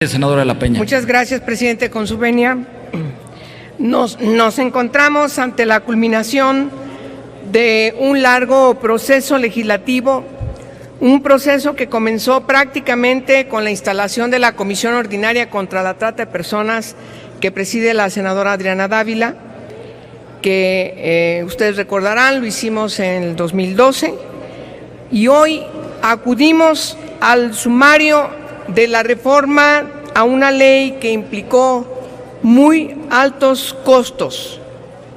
Senadora de la Peña. Muchas gracias, presidente. Con su venia, nos encontramos ante la culminación de un largo proceso legislativo, un proceso que comenzó prácticamente con la instalación de la Comisión Ordinaria contra la Trata de Personas que preside la senadora Adriana Dávila, que ustedes recordarán, lo hicimos en el 2012, y hoy acudimos al sumario de la reforma a una ley que implicó muy altos costos,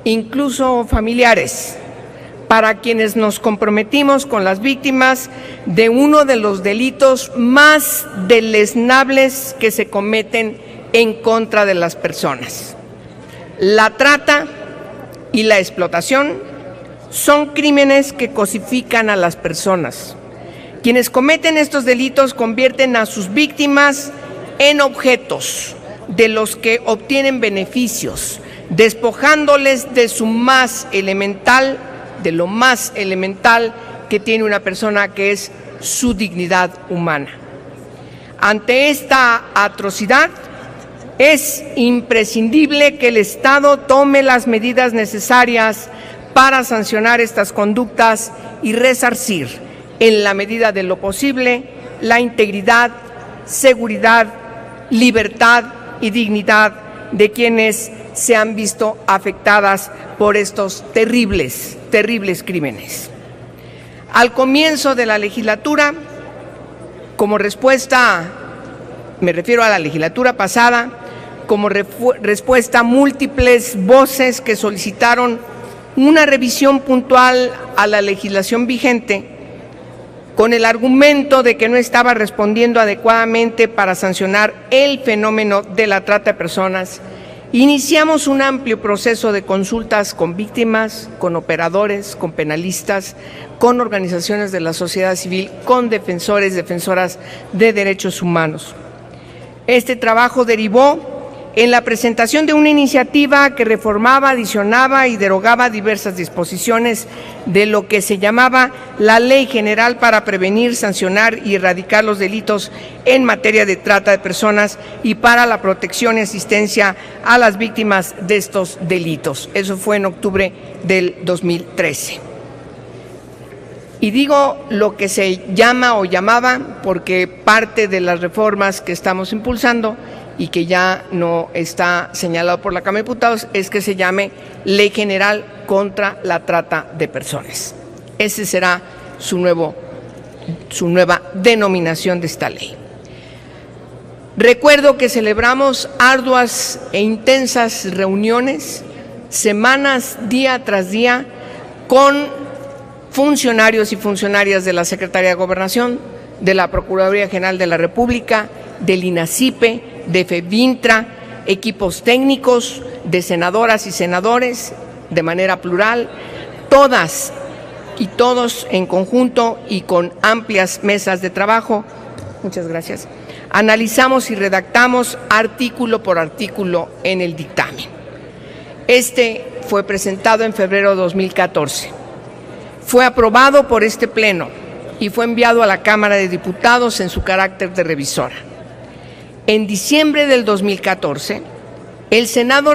incluso familiares, para quienes nos comprometimos con las víctimas de uno de los delitos más deleznables que se cometen en contra de las personas. La trata y la explotación son crímenes que cosifican a las personas. Quienes cometen estos delitos convierten a sus víctimas en objetos de los que obtienen beneficios, despojándoles de lo más elemental que tiene una persona, que es su dignidad humana. Ante esta atrocidad, es imprescindible que el Estado tome las medidas necesarias para sancionar estas conductas y resarcir, en la medida de lo posible, la integridad, seguridad, libertad y dignidad de quienes se han visto afectadas por estos terribles crímenes. Al comienzo de la legislatura, como respuesta, me refiero a la legislatura pasada, como respuesta a múltiples voces que solicitaron una revisión puntual a la legislación vigente, con el argumento de que no estaba respondiendo adecuadamente para sancionar el fenómeno de la trata de personas, iniciamos un amplio proceso de consultas con víctimas, con operadores, con penalistas, con organizaciones de la sociedad civil, con defensores, defensoras de derechos humanos. Este trabajo derivó en la presentación de una iniciativa que reformaba, adicionaba y derogaba diversas disposiciones de lo que se llamaba la Ley General para prevenir, sancionar y erradicar los delitos en materia de trata de personas y para la protección y asistencia a las víctimas de estos delitos. Eso fue en octubre del 2013. Y digo lo que se llama o llamaba porque parte de las reformas que estamos impulsando y que ya no está señalado por la Cámara de Diputados es que se llame Ley General contra la Trata de Personas. Ese será su nueva denominación de esta ley. Recuerdo que celebramos arduas e intensas reuniones, semanas, día tras día, con funcionarios y funcionarias de la Secretaría de Gobernación, de la Procuraduría General de la República, del INACIPE, de FEBINTRA, equipos técnicos, de senadoras y senadores, de manera plural, todas y todos en conjunto y con amplias mesas de trabajo. Muchas gracias. Analizamos y redactamos artículo por artículo en el dictamen. Este fue presentado en febrero de 2014. Fue aprobado por este Pleno y fue enviado a la Cámara de Diputados en su carácter de revisora. En diciembre del 2014, el Senado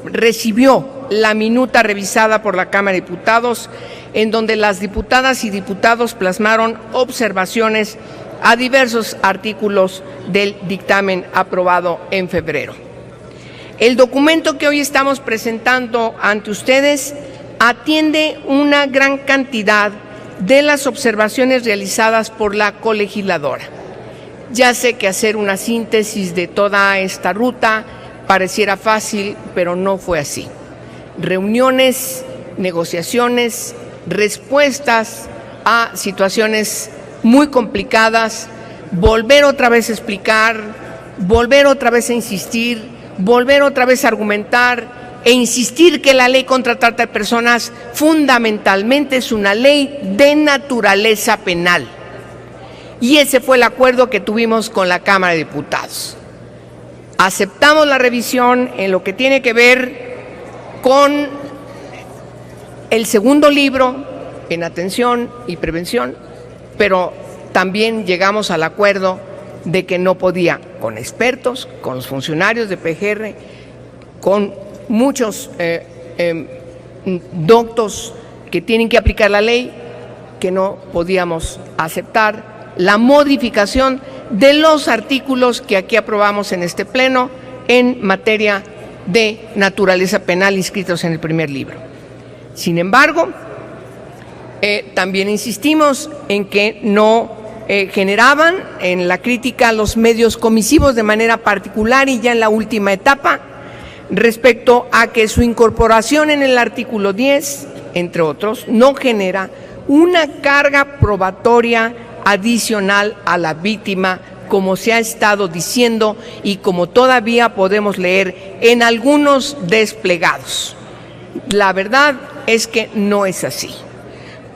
recibió la minuta revisada por la Cámara de Diputados, en donde las diputadas y diputados plasmaron observaciones a diversos artículos del dictamen aprobado en febrero. El documento que hoy estamos presentando ante ustedes atiende una gran cantidad de las observaciones realizadas por la colegisladora. Ya sé que hacer una síntesis de toda esta ruta pareciera fácil, pero no fue así. Reuniones, negociaciones, respuestas a situaciones muy complicadas, volver otra vez a explicar, volver otra vez a insistir, volver otra vez a argumentar e insistir que la ley contra trata de personas fundamentalmente es una ley de naturaleza penal. Y ese fue el acuerdo que tuvimos con la Cámara de Diputados. Aceptamos la revisión en lo que tiene que ver con el segundo libro en atención y prevención, pero también llegamos al acuerdo de que no podía, con expertos, con los funcionarios de PGR, con muchos doctos que tienen que aplicar la ley, que no podíamos aceptar la modificación de los artículos que aquí aprobamos en este pleno en materia de naturaleza penal inscritos en el primer libro. Sin embargo, también insistimos en que no generaban en la crítica los medios comisivos de manera particular y ya en la última etapa respecto a que su incorporación en el artículo 10, entre otros, no genera una carga probatoria adicional a la víctima, como se ha estado diciendo y como todavía podemos leer en algunos desplegados. La verdad es que no es así.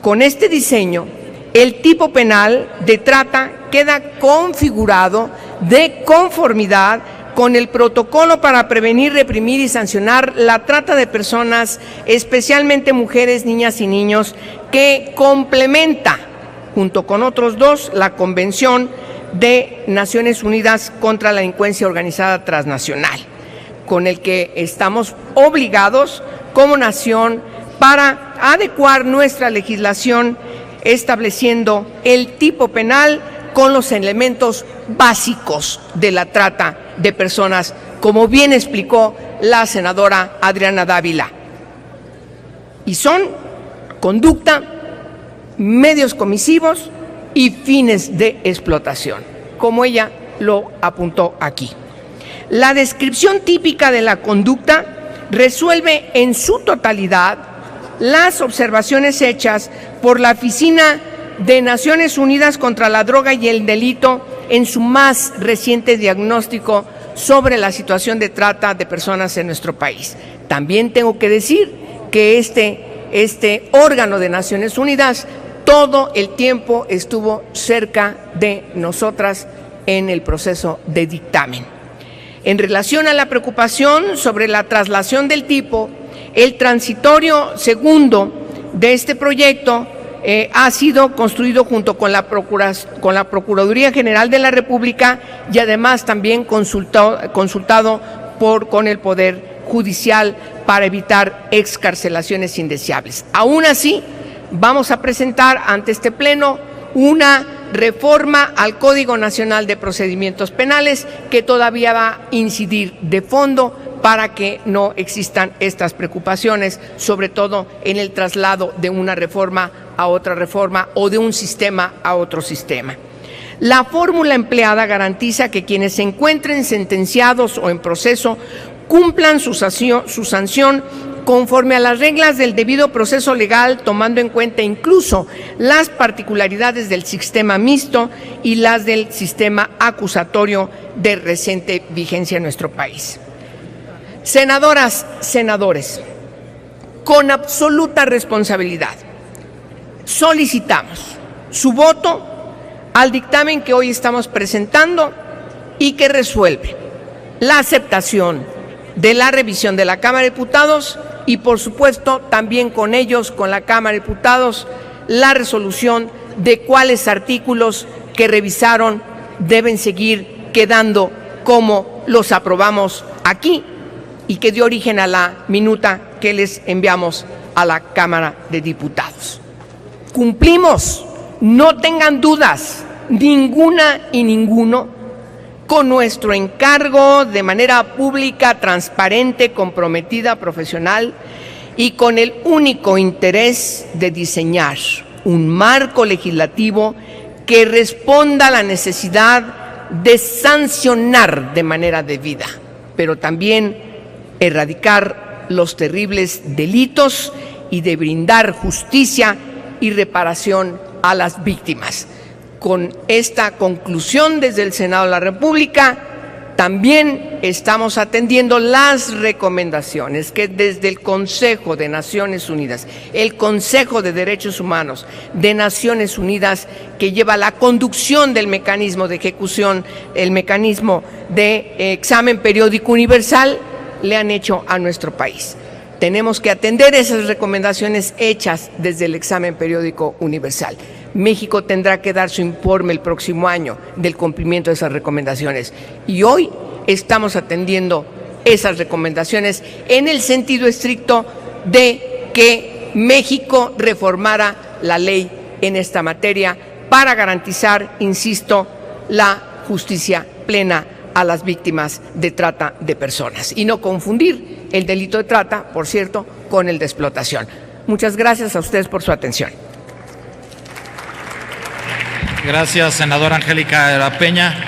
Con este diseño, el tipo penal de trata queda configurado de conformidad con el protocolo para prevenir, reprimir y sancionar la trata de personas, especialmente mujeres, niñas y niños, que complementa, junto con otros dos, la Convención de Naciones Unidas contra la Delincuencia Organizada Transnacional, con el que estamos obligados como nación para adecuar nuestra legislación estableciendo el tipo penal con los elementos básicos de la trata de personas, como bien explicó la senadora Adriana Dávila. Y son conducta, medios comisivos y fines de explotación, como ella lo apuntó aquí. La descripción típica de la conducta resuelve en su totalidad las observaciones hechas por la Oficina de Naciones Unidas contra la Droga y el Delito en su más reciente diagnóstico sobre la situación de trata de personas en nuestro país. También tengo que decir que este órgano de Naciones Unidas todo el tiempo estuvo cerca de nosotras en el proceso de dictamen. En relación a la preocupación sobre la traslación del tipo, el transitorio segundo de este proyecto ha sido construido junto con la Procuraduría General de la República y además también consultado con el Poder Judicial para evitar excarcelaciones indeseables. Aún así, vamos a presentar ante este Pleno una reforma al Código Nacional de Procedimientos Penales que todavía va a incidir de fondo para que no existan estas preocupaciones, sobre todo en el traslado de una reforma a otra reforma o de un sistema a otro sistema. La fórmula empleada garantiza que quienes se encuentren sentenciados o en proceso cumplan su sanción conforme a las reglas del debido proceso legal, tomando en cuenta incluso las particularidades del sistema mixto y las del sistema acusatorio de reciente vigencia en nuestro país. Senadoras, senadores, con absoluta responsabilidad, solicitamos su voto al dictamen que hoy estamos presentando y que resuelve la aceptación de la revisión de la Cámara de Diputados y, por supuesto, también con ellos, con la Cámara de Diputados, la resolución de cuáles artículos que revisaron deben seguir quedando como los aprobamos aquí y que dio origen a la minuta que les enviamos a la Cámara de Diputados. Cumplimos, no tengan dudas, ninguna y ninguno, con nuestro encargo de manera pública, transparente, comprometida, profesional y con el único interés de diseñar un marco legislativo que responda a la necesidad de sancionar de manera debida, pero también erradicar los terribles delitos y de brindar justicia y reparación a las víctimas. Con esta conclusión desde el Senado de la República, también estamos atendiendo las recomendaciones que desde el Consejo de Naciones Unidas, el Consejo de Derechos Humanos de Naciones Unidas, que lleva la conducción del mecanismo de ejecución, el mecanismo de examen periódico universal, le han hecho a nuestro país. Tenemos que atender esas recomendaciones hechas desde el examen periódico universal. México tendrá que dar su informe el próximo año del cumplimiento de esas recomendaciones. Y hoy estamos atendiendo esas recomendaciones en el sentido estricto de que México reformara la ley en esta materia para garantizar, insisto, la justicia plena a las víctimas de trata de personas y no confundir el delito de trata, por cierto, con el de explotación. Muchas gracias a ustedes por su atención. Gracias, senadora Angélica de la Peña.